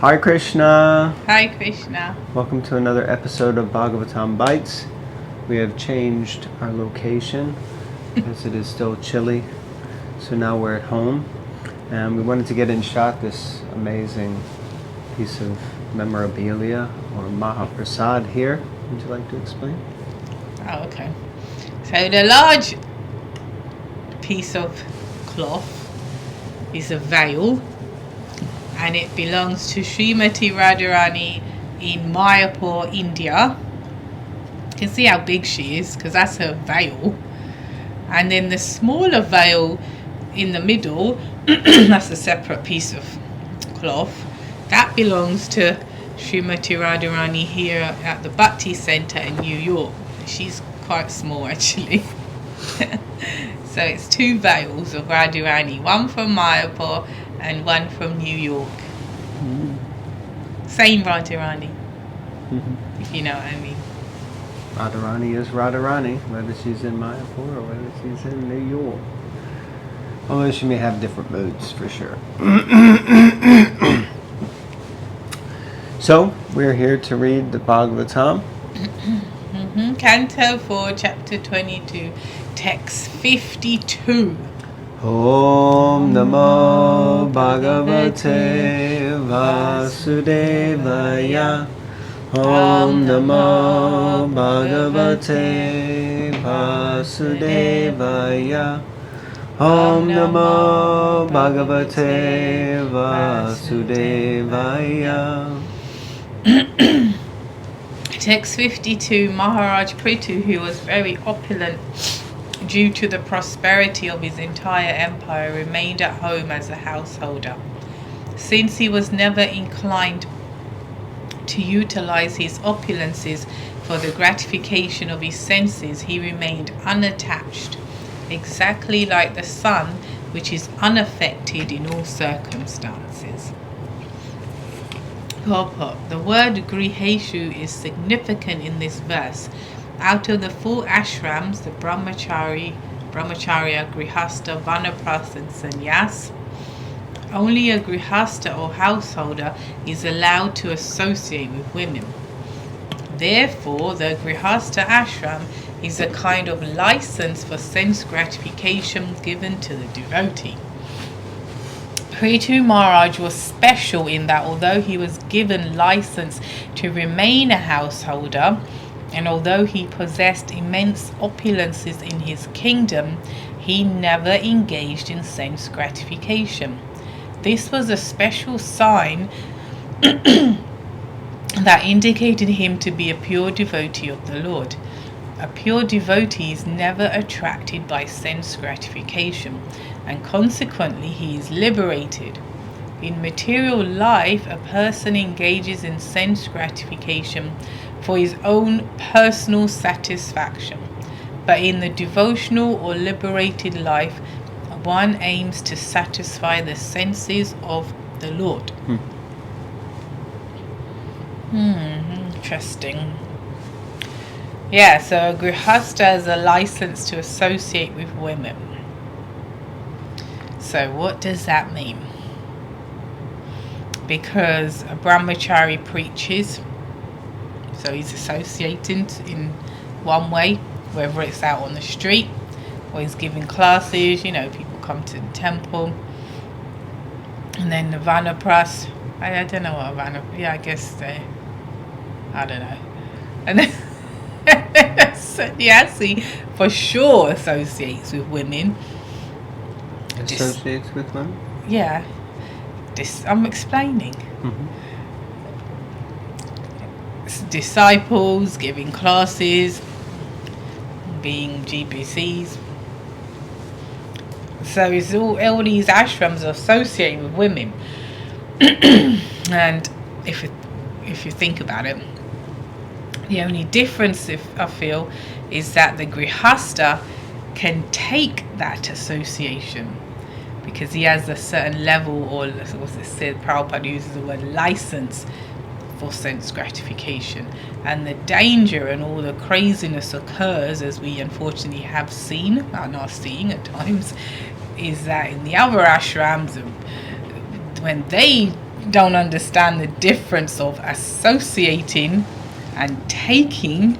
Hare Krishna. Hare Krishna. Welcome to another episode of Bhagavatam Bites. We have changed our location as it is still chilly. So now we're at home. And we wanted to get in shot this amazing piece of memorabilia or Mahaprasad here. Would you like to explain? Oh, okay. So the large piece of cloth is a veil, and it belongs to Srimati Radharani in Mayapur, India. You can see how big she is because that's her veil. And then the smaller veil in the middle, that's a separate piece of cloth, that belongs to Srimati Radharani here at the Bhakti Center in New York. She's quite small actually. So it's two veils of Radharani, one from Mayapur and one from New York. Same Radharani, if you know what I mean. Radharani is Radharani, whether she's in Mayapur or whether she's in New York. Although she may have different moods for sure. So, we're here to read the Bhagavatam. Canto 4, Chapter 22, Text 52. Om Namo Bhagavate Vasudevaya. Om Namo Bhagavate Vasudevaya. Om Namo Bhagavate Vasudevaya. Text 52. Maharaj Prithu, who was very opulent due to the prosperity of his entire empire, remained at home as a householder. Since he was never inclined to utilize his opulences for the gratification of his senses, he remained unattached, exactly like the sun, which is unaffected in all circumstances. Purport. The word griheshu is significant in this verse. Out of the four ashrams, the brahmacharya, grihastha, vanaprastha and sannyas, only a grihastha or householder is allowed to associate with women. Therefore, the grihastha ashram is a kind of license for sense gratification given to the devotee. Prithu Maharaj was special in that although he was given license to remain a householder, and although he possessed immense opulences in his kingdom, he never engaged in sense gratification. This was a special sign that indicated him to be a pure devotee of the Lord. A pure devotee is never attracted by sense gratification, and consequently he is liberated. In material life, a person engages in sense gratification for his own personal satisfaction, but in the devotional or liberated life, one aims to satisfy the senses of the Lord. Interesting. Yeah, so a grihastha is a license to associate with women. So what does that mean? Because a brahmachari preaches, so he's associated in one way, whether it's out on the street or he's giving classes, people come to the temple. And then the vanapras, I don't know what a vanapras, I guess I don't know. And then sannyasi for sure associates with women. Associates with women? Yeah. I'm explaining. Disciples, giving classes, being GBCs. So it's all these ashrams are associated with women. And if you think about it, the only difference, I feel, is that the grihastha can take that association because he has a certain level, or what's it said, Prabhupada uses the word license for sense gratification. And the danger and all the craziness occurs, as we unfortunately have seen and are seeing at times, is that in the other ashrams, when they don't understand the difference of associating and taking,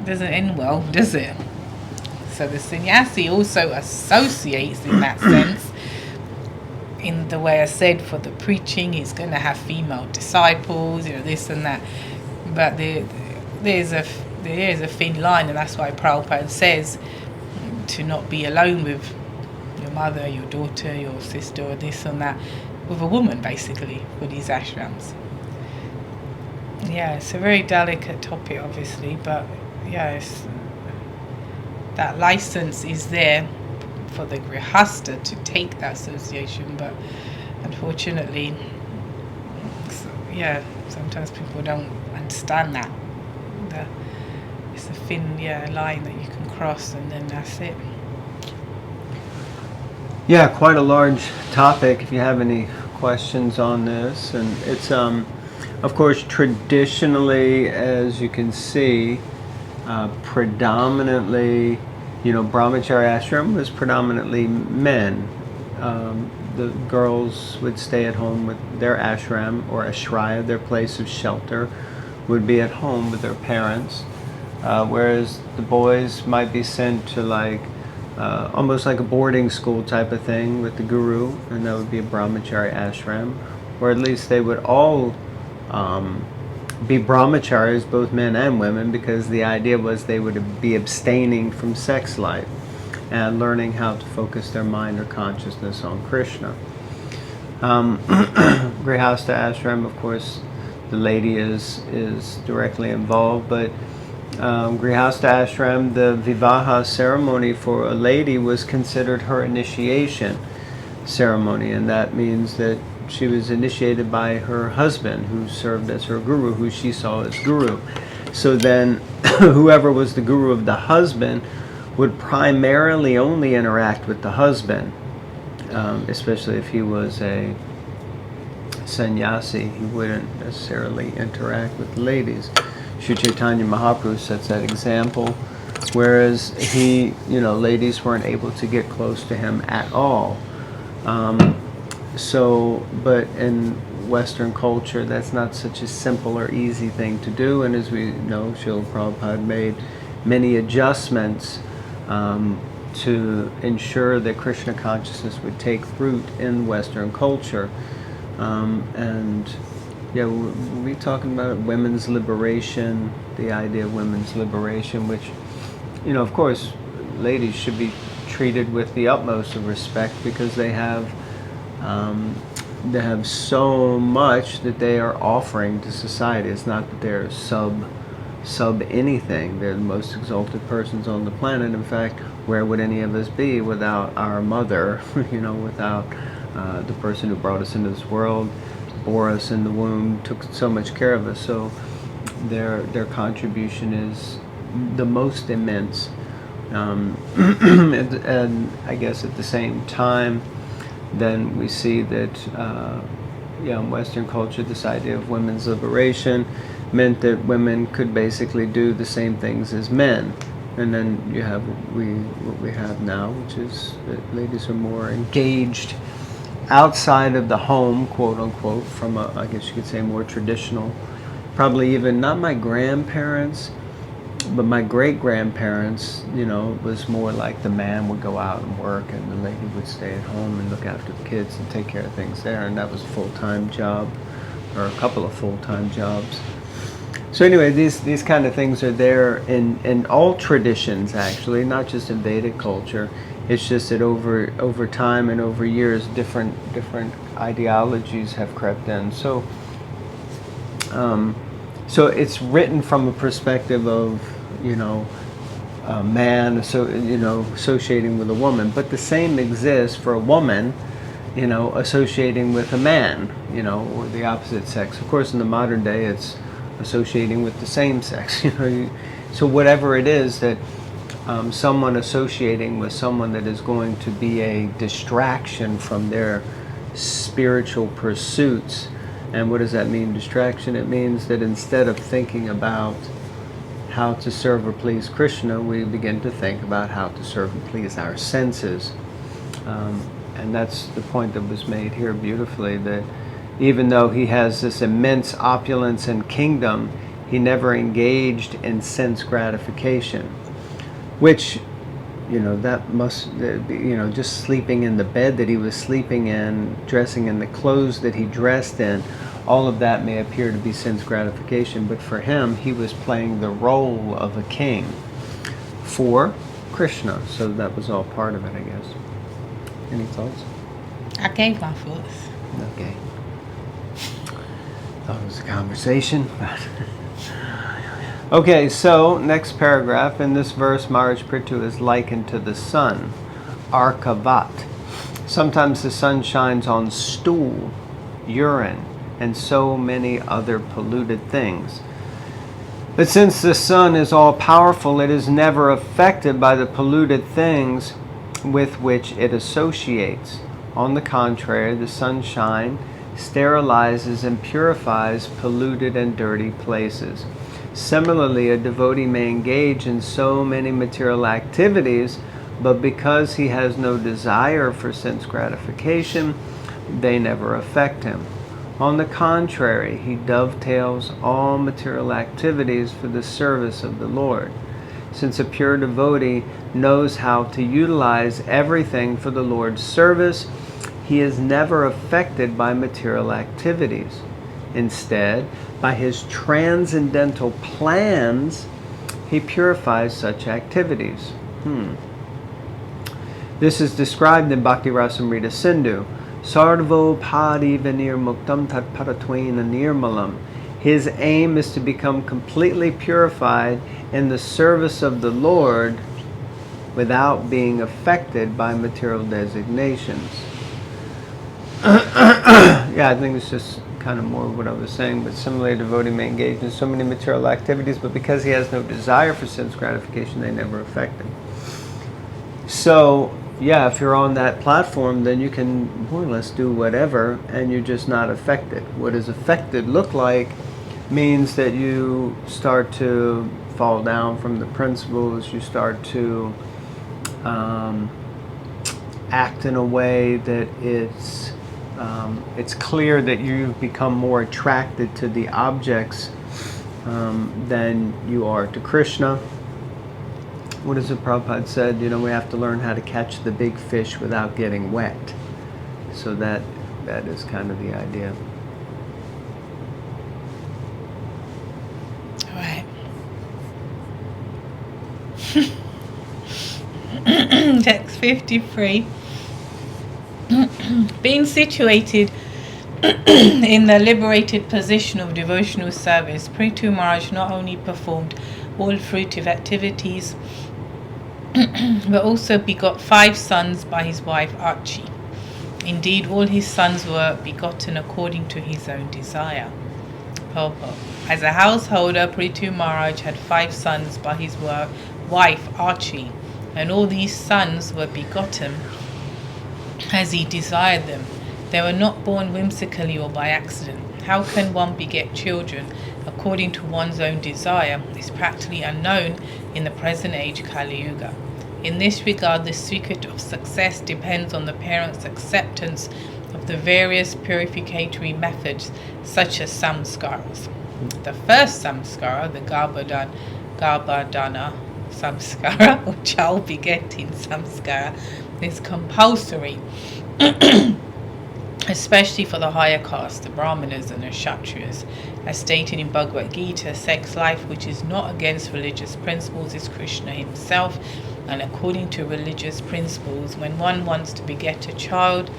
doesn't end well, does it? So the sannyasi also associates in that sense. In the way I said, for the preaching, he's going to have female disciples, this and that. But there's a thin line, and that's why Prabhupada says to not be alone with your mother, your daughter, your sister, or this and that, with a woman, basically, for these ashrams. Yeah, it's a very delicate topic, obviously, but yeah, that license is there for the grihasta to take that association, but unfortunately, sometimes people don't understand that. It's a thin line that you can cross, and then that's it. Yeah, quite a large topic. If you have any questions on this, and it's of course traditionally, as you can see, predominantly, brahmachari ashram was predominantly men. The girls would stay at home with their ashram or ashraya, their place of shelter, would be at home with their parents, whereas the boys might be sent to almost like a boarding school type of thing with the guru, and that would be a brahmachari ashram, or at least they would all be brahmacharis, both men and women, because the idea was they would be abstaining from sex life and learning how to focus their mind or consciousness on Krishna. Grihastha ashram, of course, the lady is directly involved, but Grihastha ashram, the vivaha ceremony for a lady was considered her initiation ceremony, and that means that she was initiated by her husband, who served as her guru, who she saw as guru. So then whoever was the guru of the husband would primarily only interact with the husband, especially if he was a sannyasi. He wouldn't necessarily interact with ladies. Sri Chaitanya Mahaprabhu sets that example, whereas ladies weren't able to get close to him at all. But in Western culture, that's not such a simple or easy thing to do, and as we know, Srila Prabhupada made many adjustments to ensure that Krishna consciousness would take root in Western culture. We're talking about women's liberation, the idea of women's liberation, which, of course, ladies should be treated with the utmost of respect, because they have so much that they are offering to society. It's not that they're sub anything. They're the most exalted persons on the planet. In fact, where would any of us be without our mother, without the person who brought us into this world, bore us in the womb, took so much care of us. So their contribution is the most immense. And I guess at the same time, then we see that in Western culture, this idea of women's liberation meant that women could basically do the same things as men. And then you have what we have now, which is that ladies are more engaged outside of the home, quote unquote, from I guess you could say more traditional, probably even not my grandparents, but my great-grandparents, was more like the man would go out and work and the lady would stay at home and look after the kids and take care of things there, and that was a full-time job, or a couple of full-time jobs. So anyway, these kind of things are there in all traditions, actually, not just in Vedic culture. It's just that over time and over years, different ideologies have crept in. So it's written from a perspective of, a man associating with a woman, but the same exists for a woman, associating with a man, or the opposite sex. Of course, in the modern day, it's associating with the same sex. So whatever it is that someone associating with someone that is going to be a distraction from their spiritual pursuits. And what does that mean, distraction? It means that instead of thinking about how to serve or please Krishna, we begin to think about how to serve and please our senses. And that's the point that was made here beautifully, that even though he has this immense opulence and kingdom, he never engaged in sense gratification, which, that must be, just sleeping in the bed that he was sleeping in, dressing in the clothes that he dressed in, all of that may appear to be sense gratification, but for him, he was playing the role of a king for Krishna. So that was all part of it, I guess. Any thoughts? I gave my thoughts. Okay. Thought it was a conversation. Okay, so next paragraph. In this verse, Maharaj Prithu is likened to the sun, Arkavat. Sometimes the sun shines on stool, urine, and so many other polluted things. But since the sun is all-powerful, it is never affected by the polluted things with which it associates. On the contrary, the sunshine sterilizes and purifies polluted and dirty places. Similarly, a devotee may engage in so many material activities, but because he has no desire for sense gratification, they never affect him. On the contrary, he dovetails all material activities for the service of the Lord. Since a pure devotee knows how to utilize everything for the Lord's service, he is never affected by material activities. Instead, by his transcendental plans, he purifies such activities. This is described in Bhakti Rasamrita Sindhu. Sarvo padi venir muktam tat paratvaina nirmalam. His aim is to become completely purified in the service of the Lord without being affected by material designations. Yeah, I think it's just kind of more of what I was saying, but similarly, a devotee may engage in so many material activities, but because he has no desire for sense gratification, they never affect him. So, yeah, if you're on that platform, then you can more or less do whatever, and you're just not affected. What does affected look like means that you start to fall down from the principles, you start to act in a way that it's clear that you've become more attracted to the objects than you are to Krishna. What is it Prabhupada said? We have to learn how to catch the big fish without getting wet. So that is kind of the idea. All right. Text 53. Being situated in the liberated position of devotional service, Prithu Maharaj not only performed all fruitive activities, but also begot 5 sons by his wife Archie. Indeed, all his sons were begotten according to his own desire. Purport. As a householder, Prithu Maharaj had 5 sons by his wife Archie, and all these sons were begotten as he desired them. They were not born whimsically or by accident. How can one beget children according to one's own desire is practically unknown in the present age Kali Yuga. In this regard, the secret of success depends on the parents' acceptance of the various purificatory methods, such as samskaras. The first samskara, the Garbhadana samskara, or child begetting samskara, is compulsory, especially for the higher caste, the Brahmanas and the Kshatriyas. As stated in Bhagavad Gita, sex life which is not against religious principles is Krishna himself, and according to religious principles, when one wants to beget a child,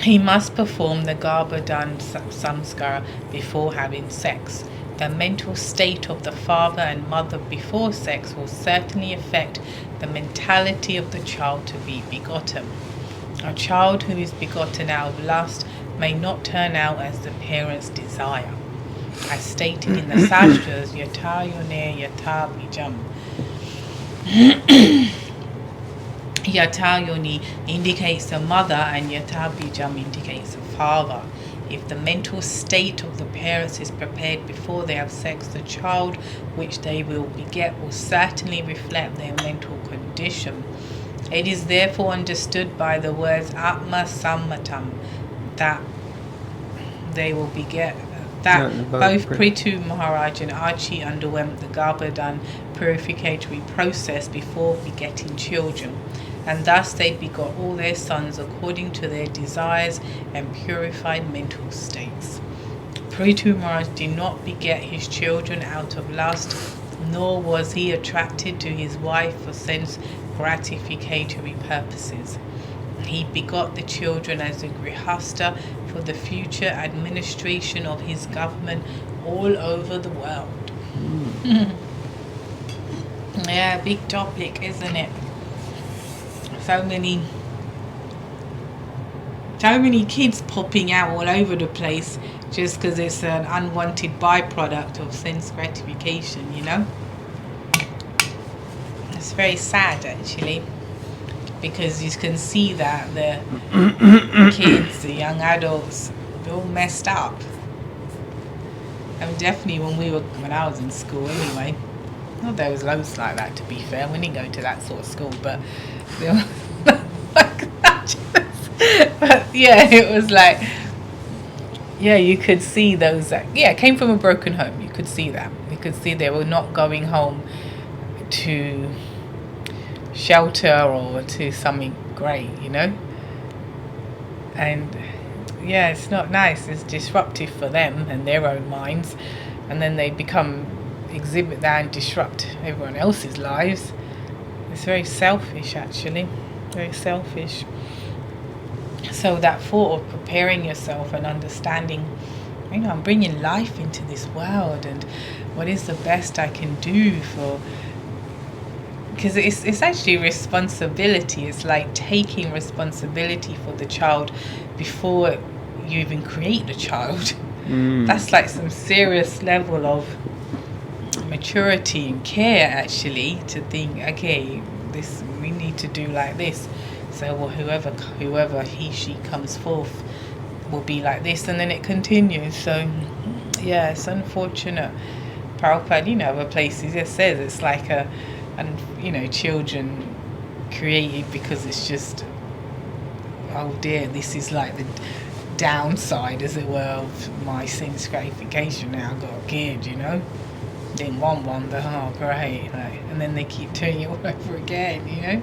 he must perform the Garbhadan samskara before having sex. The mental state of the father and mother before sex will certainly affect the mentality of the child to be begotten. A child who is begotten out of lust may not turn out as the parents desire. As stated in the Sastras, yata yone yata bijam. Yata yoni indicates the mother and yata bijam indicates the father. If the mental state of the parents is prepared before they have sex, the child which they will beget will certainly reflect their mental condition. It is therefore understood by the words Atma Sammatam that they will beget. That both Prithu Maharaj and Archie underwent the Garbhadan purificatory process before begetting children, and thus they begot all their sons according to their desires and purified mental states. Prithu Maharaj did not beget his children out of lust, nor was he attracted to his wife for sense gratificatory purposes. He begot the children as a grihasta for the future administration of his government all over the world. Yeah, big topic, isn't it? So many kids popping out all over the place just because it's an unwanted byproduct of sense gratification, you know? It's very sad, actually, because you can see that the kids, the young adults, they're all messed up. And definitely when I was in school anyway, well, there was loads like that, to be fair. We didn't go to that sort of school, but they were like that. But yeah, it was like, yeah, you could see those that, came from a broken home. You could see that. You could see they were not going home to shelter or to something great, you know? And yeah, it's not nice. It's disruptive for them and their own minds, and then they exhibit that and disrupt everyone else's lives. It's very selfish, actually, very selfish. So that thought of preparing yourself and understanding, you know, I'm bringing life into this world, and what is the best I can do for, because it's actually responsibility. It's like taking responsibility for the child before you even create the child. That's like some serious level of maturity and care, actually, to think, okay, this we need to do like this. So well, whoever he, she comes forth will be like this, and then it continues. So yeah, it's unfortunate. Prabhupada, you know, other places it says it's like children created because it's just, oh dear, this is like the downside, as it were, of my sense gratification. Now I've got a kid, you know, didn't want one, but oh great, like, and then they keep doing it all over again, you know,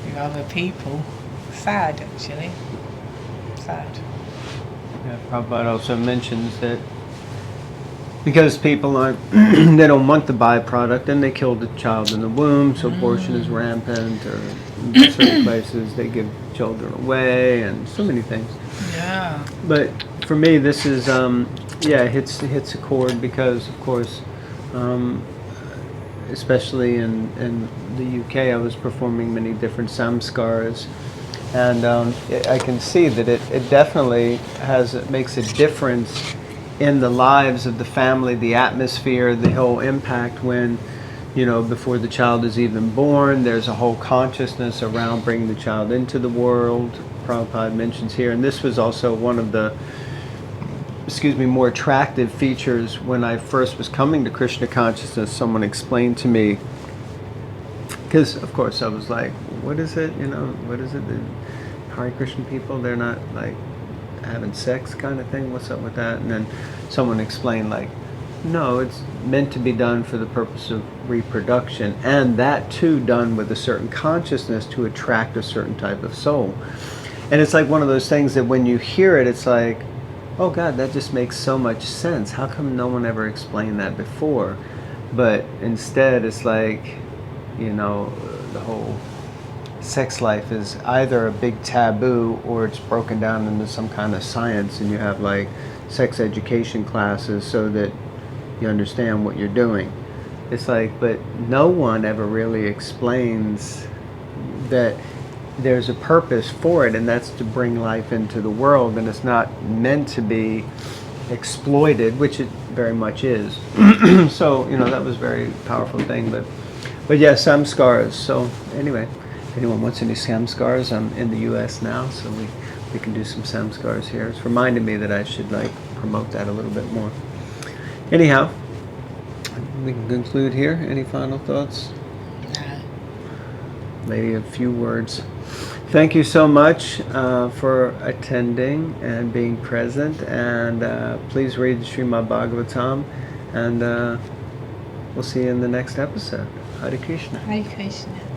with other people. Sad, actually. Sad. Yeah, Prabhupada also mentions that because people aren't, they don't want the byproduct, and they kill the child in the womb, so abortion is rampant, or in certain places they give children away, and so many things. Yeah. But for me, this is, hits a chord because, of course, especially in the UK, I was performing many different samskars, and I can see that it definitely makes a difference in the lives of the family, the atmosphere, the whole impact when, you know, before the child is even born, there's a whole consciousness around bringing the child into the world. Prabhupada mentions here, and this was also one of the, more attractive features when I first was coming to Krishna consciousness. Someone explained to me, because of course I was like, what is it, what is it, the Hare Krishna people, they're not like having sex kind of thing, what's up with that? And then someone explained, like, no, it's meant to be done for the purpose of reproduction, and that too done with a certain consciousness to attract a certain type of soul. And it's like one of those things that when you hear it, it's like, oh God, that just makes so much sense. How come no one ever explained that before? But instead it's like, the whole sex life is either a big taboo or it's broken down into some kind of science, and you have like sex education classes so that you understand what you're doing. It's like, but no one ever really explains that there's a purpose for it, and that's to bring life into the world, and it's not meant to be exploited, which it very much is. So, that was a very powerful thing. But yeah, samskars. So anyway, if anyone wants any samskars, I'm in the US now, so we can do some samskars here. It's reminded me that I should like promote that a little bit more. Anyhow, we can conclude here. Any final thoughts? Lady, a few words. Thank you so much for attending and being present. And please read Srimad Bhagavatam. And we'll see you in the next episode. Hare Krishna. Hare Krishna.